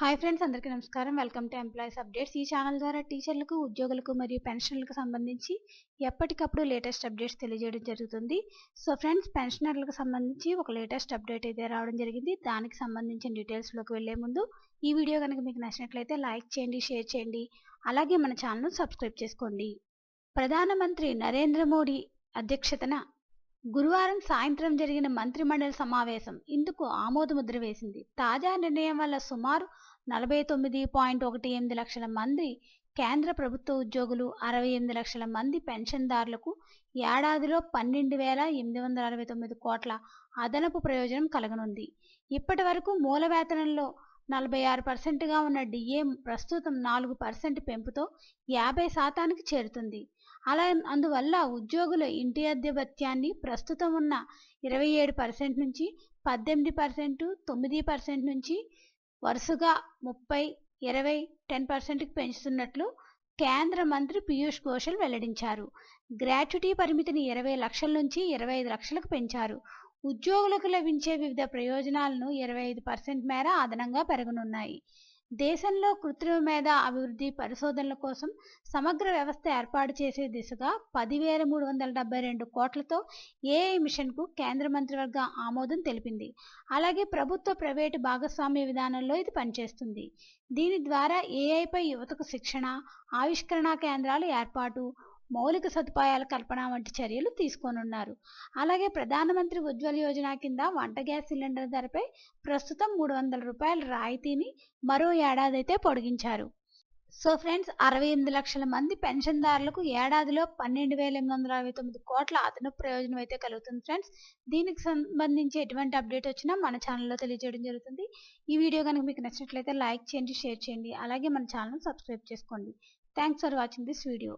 Hi friends, అందరికీ నమస్కారం. Welcome to employees updates. ఈ ఛానల్ ద్వారా టీచర్లకు, ఉద్యోగులకు మరియు పెన్షనర్లకు సంబంధించి ఎప్పటికప్పుడు లేటెస్ట్ అప్డేట్స్ తెలియజేయడం జరుగుతుంది. సో ఫ్రెండ్స్, పెన్షనర్లకు సంబంధించి ఒక లేటెస్ట్ అప్డేట్ అయితే రావడం జరిగింది. దానికి సంబంధించిన డీటెయిల్స్లోకి వెళ్లే ముందు ఈ వీడియో కనుక మీకు నచ్చినట్లయితే లైక్ చేయండి, షేర్ చేయండి, అలాగే మన ఛానల్ను సబ్స్క్రైబ్ చేసుకోండి. ప్రధానమంత్రి నరేంద్ర మోడీ అధ్యక్షతన గురువారం సాయంత్రం జరిగిన మంత్రిమండలి సమావేశం ఇందుకు ఆమోదముద్ర వేసింది. తాజా నిర్ణయం వల్ల సుమారు 49.18 లక్షల మంది కేంద్ర ప్రభుత్వ ఉద్యోగులు, 68 లక్షల మంది పెన్షన్దారులకు ఏడాదిలో 12,869 కోట్ల అదనపు ప్రయోజనం కలగనుంది. ఇప్పటి వరకు మూల వేతనంలో 46% ఉన్న డిఏ ప్రస్తుతం 4% పెంపుతో 50% చేరుతుంది. అందువల్ల ఉద్యోగుల ఇంటి అద్దె భత్యాన్ని ప్రస్తుతం ఉన్న 27% నుంచి 18%, 9% నుంచి వరుసగా 30, 20, 10%కి పెంచుతున్నట్లు కేంద్ర మంత్రి పీయూష్ గోయల్ వెల్లడించారు. గ్రాట్యుటీ పరిమితిని 20 లక్షల నుంచి 25 లక్షలకు పెంచారు. ఉద్యోగులకు లభించే వివిధ ప్రయోజనాలను 25% మేర అదనంగా పెరగనున్నాయి. దేశంలో కృత్రిమ మేధ అభివృద్ధి పరిశోధనల కోసం సమగ్ర వ్యవస్థ ఏర్పాటు చేసే దిశగా 10,372 కోట్లతో ఏఐ మిషన్కు కేంద్ర మంత్రివర్గ ఆమోదం తెలిపింది. అలాగే ప్రభుత్వ ప్రైవేటు భాగస్వామ్య విధానంలో ఇది పనిచేస్తుంది. దీని ద్వారా ఏఐపై యువతకు శిక్షణ, ఆవిష్కరణ కేంద్రాలు ఏర్పాటు, మౌలిక సదుపాయాల కల్పన వంటి చర్యలు తీసుకోనున్నారు. అలాగే ప్రధానమంత్రి ఉజ్వల్ యోజన కింద వంట గ్యాస్ సిలిండర్ ధరపై ప్రస్తుతం ₹300 రాయితీని మరో ఏడాది అయితే పొడిగించారు. సో ఫ్రెండ్స్, 68 లక్షల మంది పెన్షన్దారులకు ఏడాదిలో 12,869 కోట్ల అదనపు ప్రయోజనం అయితే కలుగుతుంది ఫ్రెండ్స్. దీనికి సంబంధించి ఎటువంటి అప్డేట్ వచ్చినా మన ఛానల్లో తెలియజేయడం జరుగుతుంది. ఈ వీడియో కనుక మీకు నచ్చినట్లయితే లైక్ చేయండి, షేర్ చేయండి, అలాగే మన ఛానల్ సబ్స్క్రైబ్ చేసుకోండి. Thanks for watching this video.